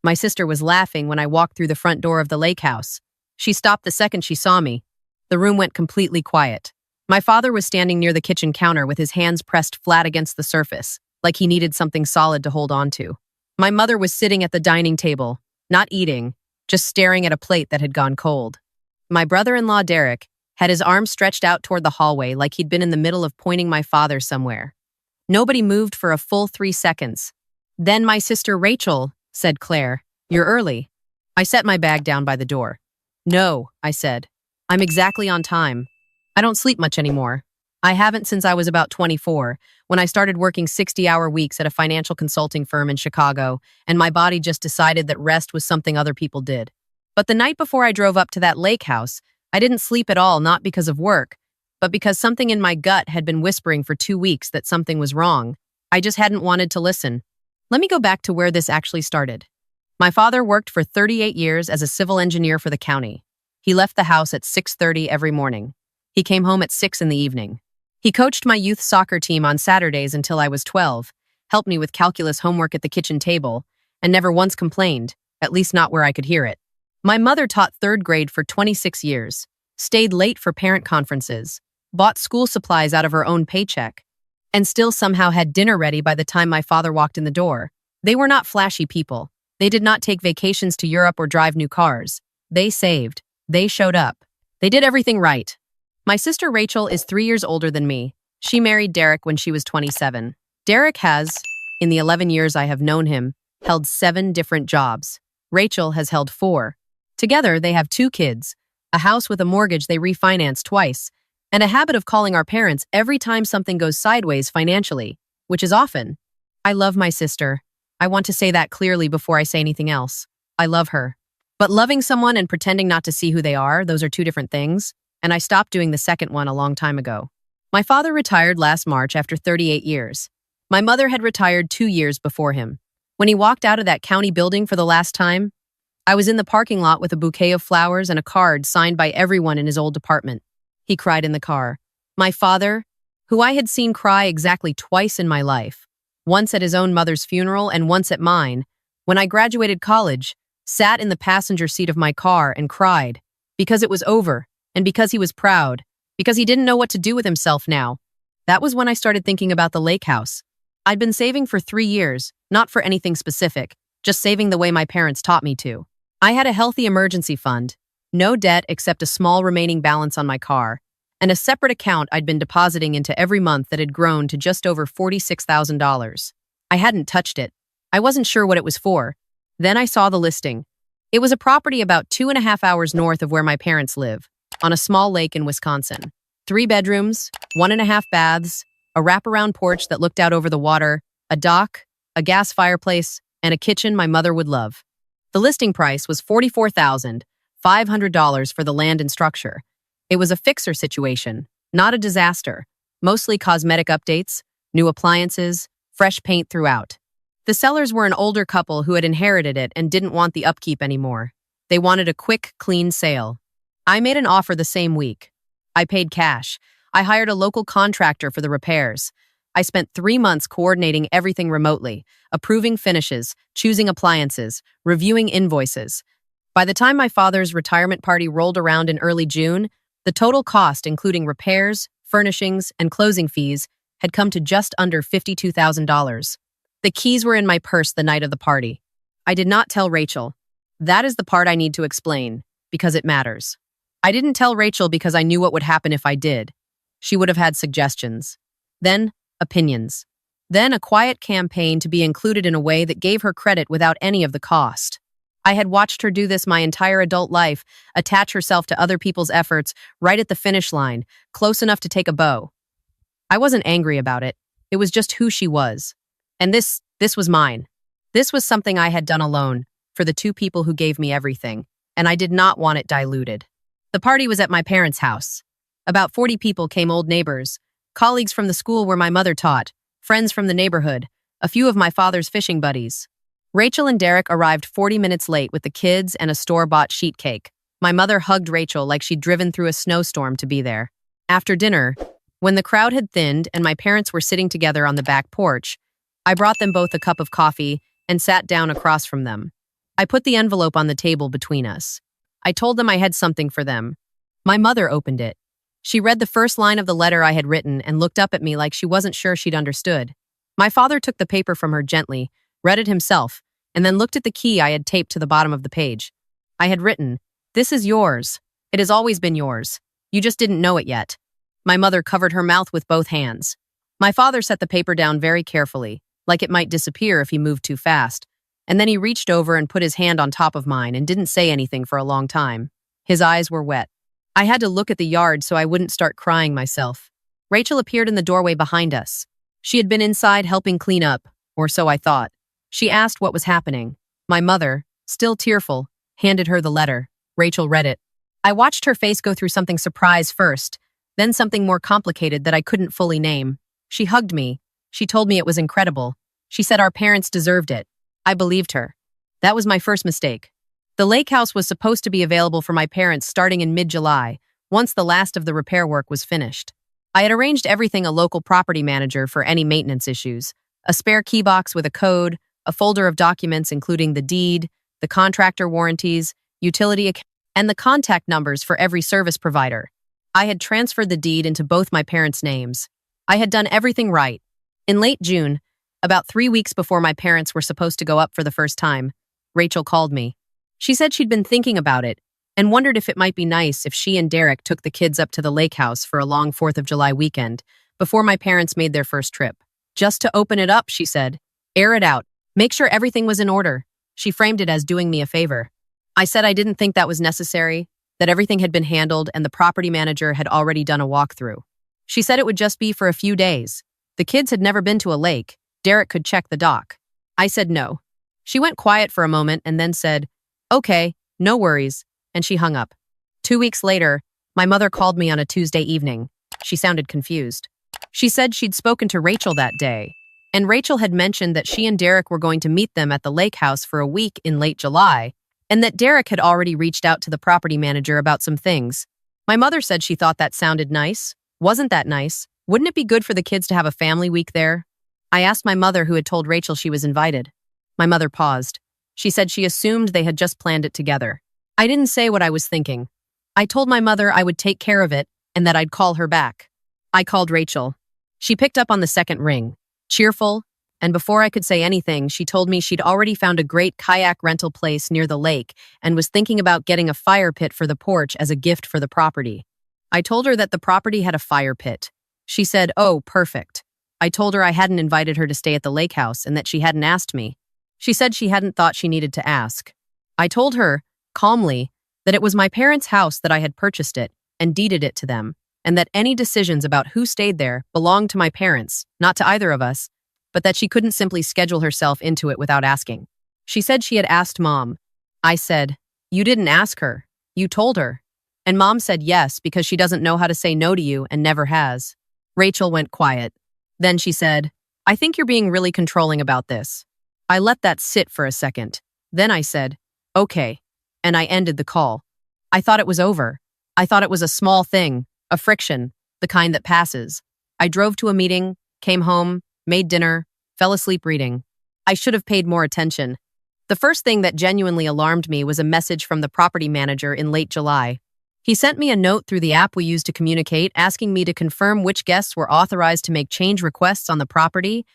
My sister was laughing when I walked through the front door of the lake house. She stopped the second she saw me. The room went completely quiet. My father was standing near the kitchen counter with his hands pressed flat against the surface, like he needed something solid to hold on to. My mother was sitting at the dining table, not eating, just staring at a plate that had gone cold. My brother-in-law, Derek, had his arms stretched out toward the hallway like he'd been in the middle of pointing my father somewhere. Nobody moved for a full 3 seconds. Then my sister Rachel, said Claire, "You're early." I set my bag down by the door. "No," I said. "I'm exactly on time. I don't sleep much anymore. I haven't since I was about 24, when I started working 60-hour weeks at a financial consulting firm in Chicago, and my body just decided that rest was something other people did. But the night before I drove up to that lake house, I didn't sleep at all, not because of work, but because something in my gut had been whispering for 2 weeks that something was wrong. I just hadn't wanted to listen. Let me go back to where this actually started. My father worked for 38 years as a civil engineer for the county. He left the house at 6:30 every morning. He came home at 6 in the evening. He coached my youth soccer team on Saturdays until I was 12, helped me with calculus homework at the kitchen table, and never once complained, at least not where I could hear it. My mother taught 3rd grade for 26 years, stayed late for parent conferences, bought school supplies out of her own paycheck, and still somehow had dinner ready by the time my father walked in the door. They were not flashy people. They did not take vacations to Europe or drive new cars. They saved. They showed up. They did everything right. My sister Rachel is 3 years older than me. She married Derek when she was 27. Derek has, in the 11 years I have known him, held 7 different jobs. Rachel has held 4. Together, they have 2 kids, a house with a mortgage they refinanced twice, and a habit of calling our parents every time something goes sideways financially, which is often. I love my sister. I want to say that clearly before I say anything else. I love her. But loving someone and pretending not to see who they are, those are 2 different things, and I stopped doing the second one a long time ago. My father retired last March after 38 years. My mother had retired 2 years before him. When he walked out of that county building for the last time, I was in the parking lot with a bouquet of flowers and a card signed by everyone in his old department. He cried in the car. My father, who I had seen cry exactly twice in my life, once at his own mother's funeral and once at mine, when I graduated college, sat in the passenger seat of my car and cried, because it was over, and because he was proud, because he didn't know what to do with himself now. That was when I started thinking about the lake house. I'd been saving for 3 years, not for anything specific, just saving the way my parents taught me to. I had a healthy emergency fund, no debt except a small remaining balance on my car, and a separate account I'd been depositing into every month that had grown to just over $46,000. I hadn't touched it. I wasn't sure what it was for. Then I saw the listing. It was a property about 2.5 hours north of where my parents live, on a small lake in Wisconsin. 3 bedrooms, 1.5 baths, a wraparound porch that looked out over the water, a dock, a gas fireplace, and a kitchen my mother would love. The listing price was $44,500 for the land and structure. It was a fixer situation, not a disaster. Mostly cosmetic updates, new appliances, fresh paint throughout. The sellers were an older couple who had inherited it and didn't want the upkeep anymore. They wanted a quick, clean sale. I made an offer the same week. I paid cash. I hired a local contractor for the repairs. I spent 3 months coordinating everything remotely, approving finishes, choosing appliances, reviewing invoices. By the time my father's retirement party rolled around in early June, the total cost, including repairs, furnishings, and closing fees, had come to just under $52,000. The keys were in my purse the night of the party. I did not tell Rachel. That is the part I need to explain, because it matters. I didn't tell Rachel because I knew what would happen if I did. She would have had suggestions. Then, opinions. Then a quiet campaign to be included in a way that gave her credit without any of the cost. I had watched her do this my entire adult life, attach herself to other people's efforts right at the finish line, close enough to take a bow. I wasn't angry about it. It was just who she was. And this was mine. This was something I had done alone, for the 2 people who gave me everything, and I did not want it diluted. The party was at my parents' house. About 40 people came, old neighbors, colleagues from the school where my mother taught, friends from the neighborhood, a few of my father's fishing buddies. Rachel and Derek arrived 40 minutes late with the kids and a store-bought sheet cake. My mother hugged Rachel like she'd driven through a snowstorm to be there. After dinner, when the crowd had thinned and my parents were sitting together on the back porch, I brought them both a cup of coffee and sat down across from them. I put the envelope on the table between us. I told them I had something for them. My mother opened it. She read the first line of the letter I had written and looked up at me like she wasn't sure she'd understood. My father took the paper from her gently, read it himself, and then looked at the key I had taped to the bottom of the page. I had written, "This is yours. It has always been yours. You just didn't know it yet." My mother covered her mouth with both hands. My father set the paper down very carefully, like it might disappear if he moved too fast, and then he reached over and put his hand on top of mine and didn't say anything for a long time. His eyes were wet. I had to look at the yard so I wouldn't start crying myself. Rachel appeared in the doorway behind us. She had been inside helping clean up, or so I thought. She asked what was happening. My mother, still tearful, handed her the letter. Rachel read it. I watched her face go through something surprise first, then something more complicated that I couldn't fully name. She hugged me. She told me it was incredible. She said our parents deserved it. I believed her. That was my first mistake. The lake house was supposed to be available for my parents starting in mid-July, once the last of the repair work was finished. I had arranged everything a local property manager for any maintenance issues, a spare key box with a code, a folder of documents including the deed, the contractor warranties, utility account, and the contact numbers for every service provider. I had transferred the deed into both my parents' names. I had done everything right. In late June, about 3 weeks before my parents were supposed to go up for the first time, Rachel called me. She said she'd been thinking about it and wondered if it might be nice if she and Derek took the kids up to the lake house for a long 4th of July weekend before my parents made their first trip. Just to open it up, she said. Air it out. Make sure everything was in order. She framed it as doing me a favor. I said I didn't think that was necessary, that everything had been handled and the property manager had already done a walkthrough. She said it would just be for a few days. The kids had never been to a lake. Derek could check the dock. I said no. She went quiet for a moment and then said, "Okay, no worries," and she hung up. 2 weeks later, my mother called me on a Tuesday evening. She sounded confused. She said she'd spoken to Rachel that day, and Rachel had mentioned that she and Derek were going to meet them at the lake house for a week in late July, and that Derek had already reached out to the property manager about some things. My mother said she thought that sounded nice. Wasn't that nice? Wouldn't it be good for the kids to have a family week there? I asked my mother who had told Rachel she was invited. My mother paused. She said she assumed they had just planned it together. I didn't say what I was thinking. I told my mother I would take care of it and that I'd call her back. I called Rachel. She picked up on the second ring, cheerful, and before I could say anything, she told me she'd already found a great kayak rental place near the lake and was thinking about getting a fire pit for the porch as a gift for the property. I told her that the property had a fire pit. She said, "Oh, perfect." I told her I hadn't invited her to stay at the lake house and that she hadn't asked me. She said she hadn't thought she needed to ask. I told her, calmly, that it was my parents' house, that I had purchased it and deeded it to them, and that any decisions about who stayed there belonged to my parents, not to either of us, but that she couldn't simply schedule herself into it without asking. She said she had asked Mom. I said, "You didn't ask her. You told her." And Mom said yes because she doesn't know how to say no to you and never has. Rachel went quiet. Then she said, "I think you're being really controlling about this." I let that sit for a second. Then I said, "Okay," and I ended the call. I thought it was over. I thought it was a small thing, a friction, the kind that passes. I drove to a meeting, came home, made dinner, fell asleep reading. I should have paid more attention. The first thing that genuinely alarmed me was a message from the property manager in late July. He sent me a note through the app we use to communicate, asking me to confirm which guests were authorized to make change requests on the property,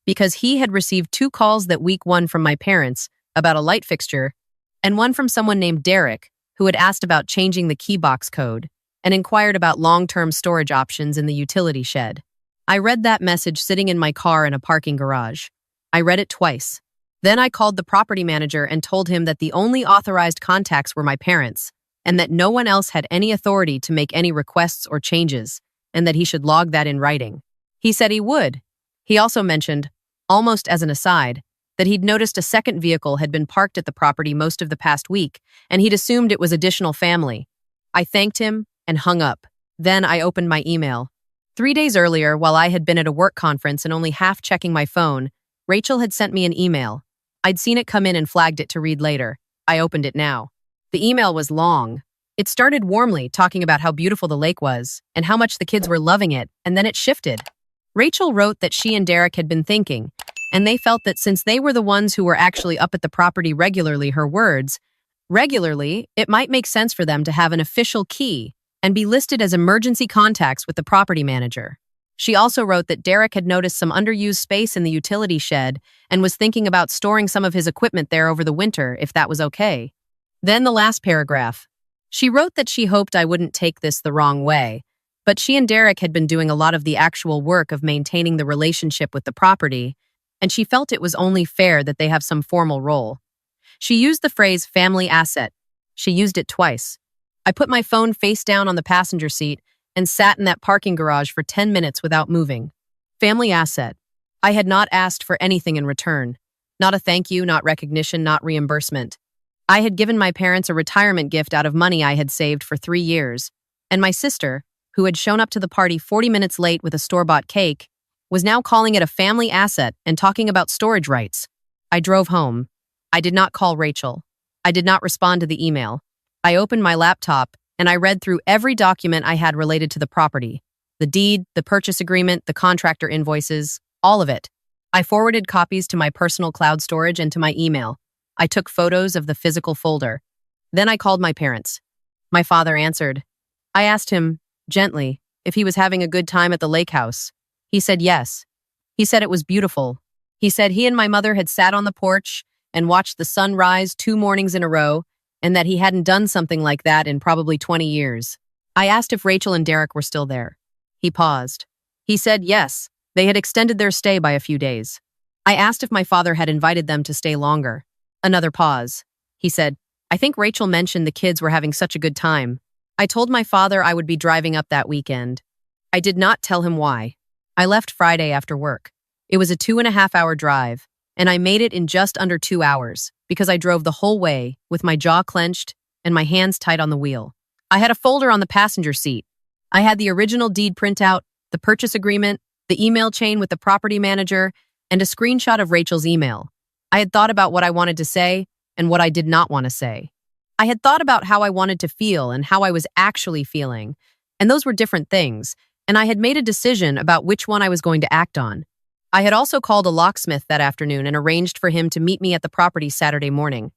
because he had received 2 calls that week, one from my parents about a light fixture, and one from someone named Derek, who had asked about changing the key box code and inquired about long-term storage options in the utility shed. I read that message sitting in my car in a parking garage. I read it twice. Then I called the property manager and told him that the only authorized contacts were my parents, and that no one else had any authority to make any requests or changes, and that he should log that in writing. He said he would. He also mentioned, almost as an aside, that he'd noticed a second vehicle had been parked at the property most of the past week, and he'd assumed it was additional family. I thanked him and hung up. Then I opened my email. 3 days earlier, while I had been at a work conference and only half checking my phone, Rachel had sent me an email. I'd seen it come in and flagged it to read later. I opened it now. The email was long. It started warmly, talking about how beautiful the lake was and how much the kids were loving it, and then it shifted. Rachel wrote that she and Derek had been thinking, and they felt that since they were the ones who were actually up at the property regularly, her words, regularly, it might make sense for them to have an official key and be listed as emergency contacts with the property manager. She also wrote that Derek had noticed some underused space in the utility shed and was thinking about storing some of his equipment there over the winter, if that was okay. Then the last paragraph. She wrote that she hoped I wouldn't take this the wrong way, but she and Derek had been doing a lot of the actual work of maintaining the relationship with the property, and she felt it was only fair that they have some formal role. She used the phrase family asset. She used it twice. I put my phone face down on the passenger seat and sat in that parking garage for 10 minutes without moving. Family asset. I had not asked for anything in return. Not a thank you, not recognition, not reimbursement. I had given my parents a retirement gift out of money I had saved for 3 years, and my sister, who had shown up to the party 40 minutes late with a store-bought cake, was now calling it a family asset and talking about storage rights. I drove home. I did not call Rachel. I did not respond to the email. I opened my laptop and I read through every document I had related to the property. The deed, the purchase agreement, the contractor invoices, all of it. I forwarded copies to my personal cloud storage and to my email. I took photos of the physical folder. Then I called my parents. My father answered. I asked him, gently, if he was having a good time at the lake house. He said yes. He said it was beautiful. He said he and my mother had sat on the porch and watched the sun rise 2 mornings in a row, and that he hadn't done something like that in probably 20 years. I asked if Rachel and Derek were still there. He paused. He said yes, they had extended their stay by a few days. I asked if my father had invited them to stay longer. Another pause. He said, I think Rachel mentioned the kids were having such a good time. I told my father I would be driving up that weekend. I did not tell him why. I left Friday after work. It was a 2.5-hour drive, and I made it in just under 2 hours because I drove the whole way with my jaw clenched and my hands tight on the wheel. I had a folder on the passenger seat. I had the original deed printout, the purchase agreement, the email chain with the property manager, and a screenshot of Rachel's email. I had thought about what I wanted to say and what I did not want to say. I had thought about how I wanted to feel and how I was actually feeling, and those were different things, and I had made a decision about which one I was going to act on. I had also called a locksmith that afternoon and arranged for him to meet me at the property Saturday morning.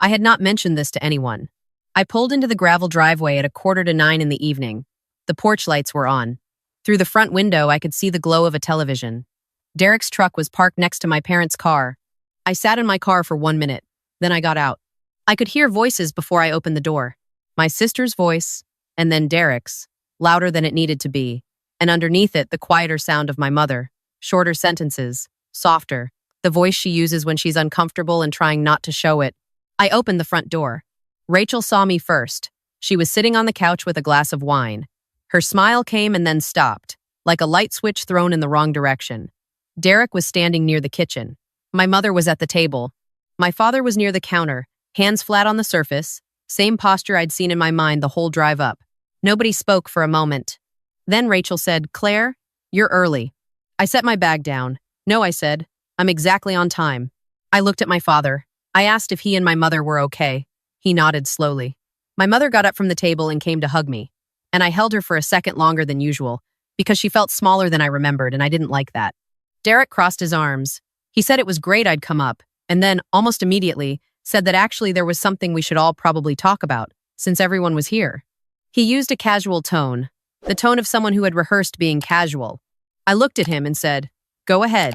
I had not mentioned this to anyone. I pulled into the gravel driveway at 8:45 in the evening. The porch lights were on. Through the front window, I could see the glow of a television. Derek's truck was parked next to my parents' car. I sat in my car for 1 minute. Then I got out. I could hear voices before I opened the door. My sister's voice, and then Derek's, louder than it needed to be, and underneath it, the quieter sound of my mother. Shorter sentences, softer, the voice she uses when she's uncomfortable and trying not to show it. I opened the front door. Rachel saw me first. She was sitting on the couch with a glass of wine. Her smile came and then stopped, like a light switch thrown in the wrong direction. Derek was standing near the kitchen. My mother was at the table. My father was near the counter, hands flat on the surface, same posture I'd seen in my mind the whole drive up. Nobody spoke for a moment. Then Rachel said, Claire, you're early. I set my bag down. No, I said. I'm exactly on time. I looked at my father. I asked if he and my mother were okay. He nodded slowly. My mother got up from the table and came to hug me. And I held her for a second longer than usual, because she felt smaller than I remembered, and I didn't like that. Derek crossed his arms. He said it was great I'd come up, and then, almost immediately, said that actually there was something we should all probably talk about, since everyone was here. He used a casual tone, the tone of someone who had rehearsed being casual. I looked at him and said, Go ahead.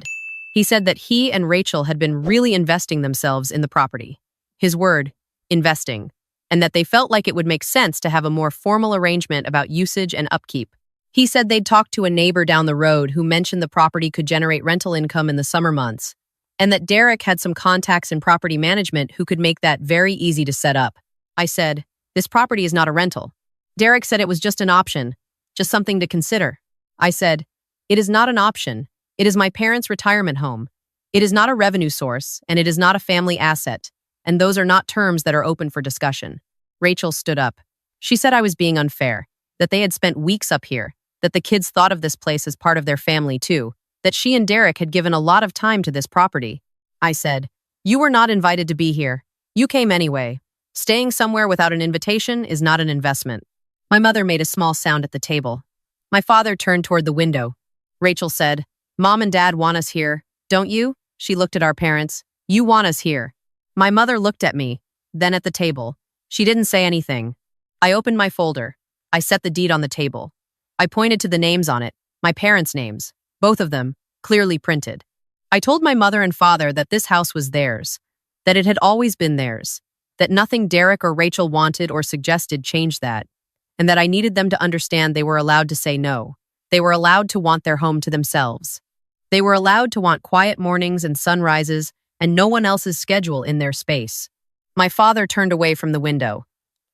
He said that he and Rachel had been really investing themselves in the property. His word, investing, and that they felt like it would make sense to have a more formal arrangement about usage and upkeep. He said they'd talked to a neighbor down the road who mentioned the property could generate rental income in the summer months, and that Derek had some contacts in property management who could make that very easy to set up. I said, This property is not a rental. Derek said it was just an option, just something to consider. I said, It is not an option. It is my parents' retirement home. It is not a revenue source, and it is not a family asset, and those are not terms that are open for discussion. Rachel stood up. She said I was being unfair, that they had spent weeks up here, that the kids thought of this place as part of their family too, that she and Derek had given a lot of time to this property. I said, You were not invited to be here. You came anyway. Staying somewhere without an invitation is not an investment. My mother made a small sound at the table. My father turned toward the window. Rachel said, Mom and Dad want us here, don't you? She looked at our parents. You want us here. My mother looked at me, then at the table. She didn't say anything. I opened my folder. I set the deed on the table. I pointed to the names on it, my parents' names, both of them, clearly printed. I told my mother and father that this house was theirs, that it had always been theirs, that nothing Derek or Rachel wanted or suggested changed that, and that I needed them to understand they were allowed to say no. They were allowed to want their home to themselves. They were allowed to want quiet mornings and sunrises and no one else's schedule in their space. My father turned away from the window.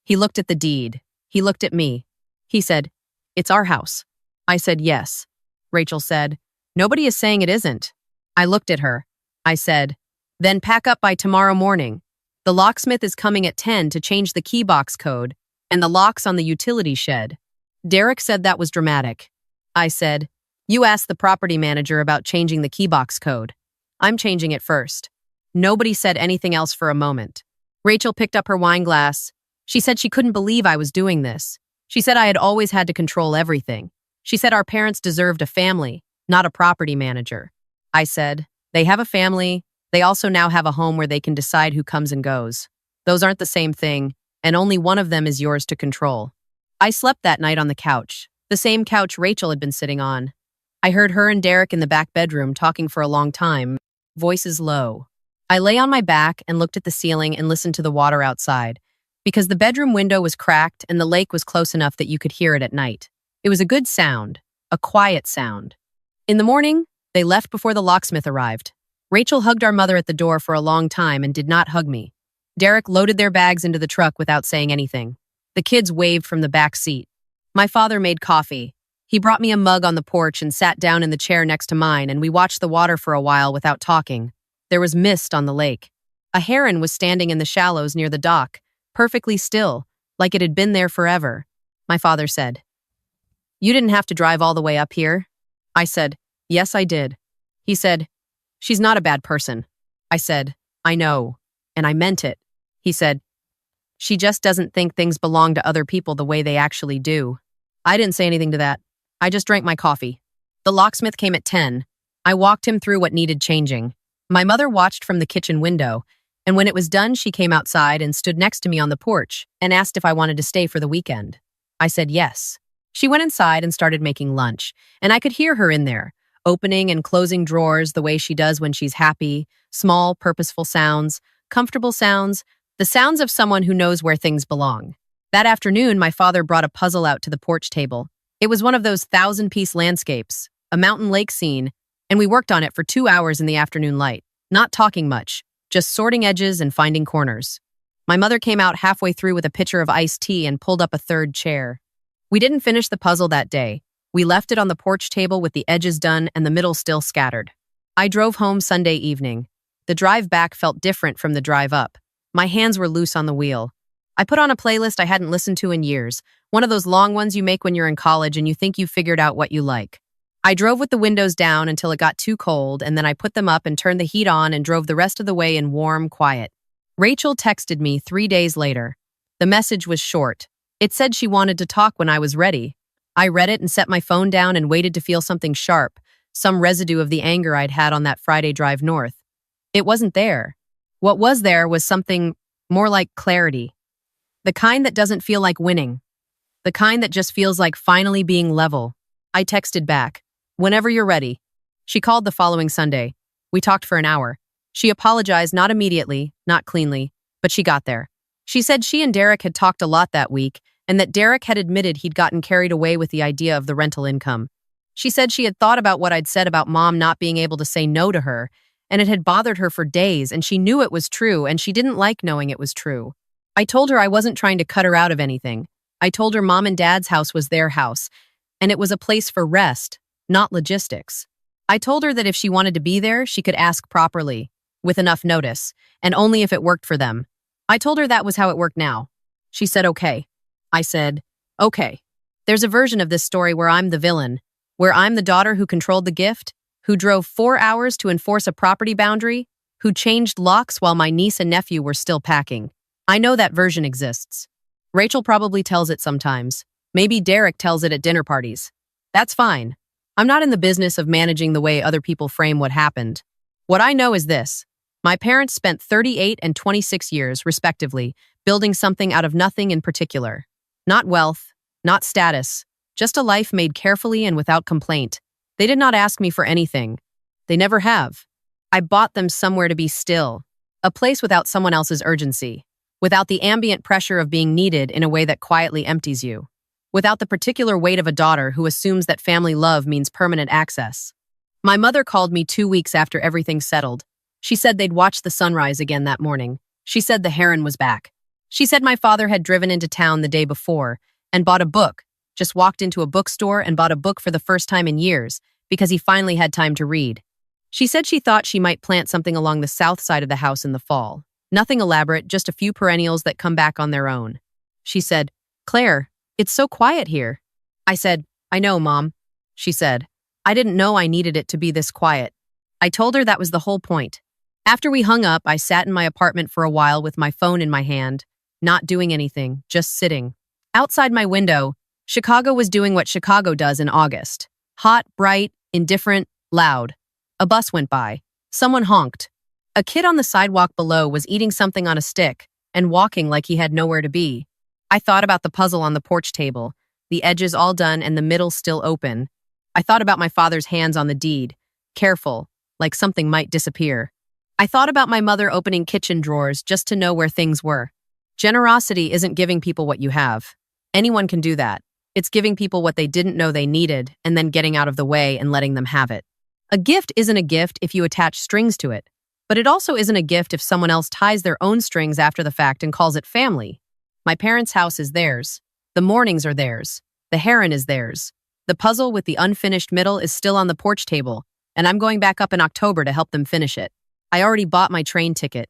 He looked at the deed. He looked at me. He said, "It's our house." I said, "Yes." Rachel said, "Nobody is saying it isn't." I looked at her. I said, "Then pack up by tomorrow morning. The locksmith is coming at 10 to change the key box code and the locks on the utility shed." Derek said that was dramatic. I said, "You asked the property manager about changing the key box code. I'm changing it first." Nobody said anything else for a moment. Rachel picked up her wine glass. She said she couldn't believe I was doing this. She said I had always had to control everything. She said our parents deserved a family, not a property manager. I said, "They have a family. They also now have a home where they can decide who comes and goes. Those aren't the same thing, and only one of them is yours to control." I slept that night on the couch, the same couch Rachel had been sitting on. I heard her and Derek in the back bedroom talking for a long time, voices low. I lay on my back and looked at the ceiling and listened to the water outside, because the bedroom window was cracked and the lake was close enough that you could hear it at night. It was a good sound, a quiet sound. In the morning, they left before the locksmith arrived. Rachel hugged our mother at the door for a long time and did not hug me. Derek loaded their bags into the truck without saying anything. The kids waved from the back seat. My father made coffee. He brought me a mug on the porch and sat down in the chair next to mine, and we watched the water for a while without talking. There was mist on the lake. A heron was standing in the shallows near the dock, perfectly still, like it had been there forever. My father said, "You didn't have to drive all the way up here." I said, "Yes, I did." He said, "She's not a bad person." I said, "I know," and I meant it. He said, "She just doesn't think things belong to other people the way they actually do." I didn't say anything to that. I just drank my coffee. The locksmith came at 10. I walked him through what needed changing. My mother watched from the kitchen window, and when it was done, she came outside and stood next to me on the porch and asked if I wanted to stay for the weekend. I said yes. She went inside and started making lunch, and I could hear her in there, opening and closing drawers the way she does when she's happy, small, purposeful sounds, comfortable sounds, the sounds of someone who knows where things belong. That afternoon, my father brought a puzzle out to the porch table. It was one of those 1,000-piece landscapes, a mountain lake scene, and we worked on it for 2 hours in the afternoon light, not talking much, just sorting edges and finding corners. My mother came out halfway through with a pitcher of iced tea and pulled up a third chair. We didn't finish the puzzle that day. We left it on the porch table with the edges done and the middle still scattered. I drove home Sunday evening. The drive back felt different from the drive up. My hands were loose on the wheel. I put on a playlist I hadn't listened to in years, one of those long ones you make when you're in college and you think you've figured out what you like. I drove with the windows down until it got too cold, and then I put them up and turned the heat on and drove the rest of the way in warm quiet. Rachel texted me 3 days later. The message was short. It said she wanted to talk when I was ready. I read it and set my phone down and waited to feel something sharp, some residue of the anger I'd had on that Friday drive north. It wasn't there. What was there was something more like clarity. The kind that doesn't feel like winning. The kind that just feels like finally being level. I texted back, "Whenever you're ready." She called the following Sunday. We talked for an hour. She apologized, not immediately, not cleanly, but she got there. She said she and Derek had talked a lot that week, and that Derek had admitted he'd gotten carried away with the idea of the rental income. She said she had thought about what I'd said about Mom not being able to say no to her, and it had bothered her for days, and she knew it was true, and she didn't like knowing it was true. I told her I wasn't trying to cut her out of anything. I told her Mom and Dad's house was their house, and it was a place for rest, not logistics. I told her that if she wanted to be there, she could ask properly, with enough notice, and only if it worked for them. I told her that was how it worked now. She said, "Okay." I said, "Okay." There's a version of this story where I'm the villain, where I'm the daughter who controlled the gift, who drove 4 hours to enforce a property boundary, who changed locks while my niece and nephew were still packing. I know that version exists. Rachel probably tells it sometimes. Maybe Derek tells it at dinner parties. That's fine. I'm not in the business of managing the way other people frame what happened. What I know is this. My parents spent 38 and 26 years, respectively, building something out of nothing in particular. Not wealth, not status, just a life made carefully and without complaint. They did not ask me for anything. They never have. I bought them somewhere to be still, a place without someone else's urgency, without the ambient pressure of being needed in a way that quietly empties you, without the particular weight of a daughter who assumes that family love means permanent access. My mother called me 2 weeks after everything settled. She said they'd watched the sunrise again that morning. She said the heron was back. She said my father had driven into town the day before and bought a book, just walked into a bookstore and bought a book for the first time in years because he finally had time to read. She said she thought she might plant something along the south side of the house in the fall. Nothing elaborate, just a few perennials that come back on their own. She said, "Claire, it's so quiet here." I said, "I know, Mom." She said, "I didn't know I needed it to be this quiet." I told her that was the whole point. After we hung up, I sat in my apartment for a while with my phone in my hand, not doing anything, just sitting. Outside my window, Chicago was doing what Chicago does in August. Hot, bright, indifferent, loud. A bus went by. Someone honked. A kid on the sidewalk below was eating something on a stick and walking like he had nowhere to be. I thought about the puzzle on the porch table, the edges all done and the middle still open. I thought about my father's hands on the deed, careful, like something might disappear. I thought about my mother opening kitchen drawers just to know where things were. Generosity isn't giving people what you have. Anyone can do that. It's giving people what they didn't know they needed and then getting out of the way and letting them have it. A gift isn't a gift if you attach strings to it, but it also isn't a gift if someone else ties their own strings after the fact and calls it family. My parents' house is theirs. The mornings are theirs. The heron is theirs. The puzzle with the unfinished middle is still on the porch table, and I'm going back up in October to help them finish it. I already bought my train ticket.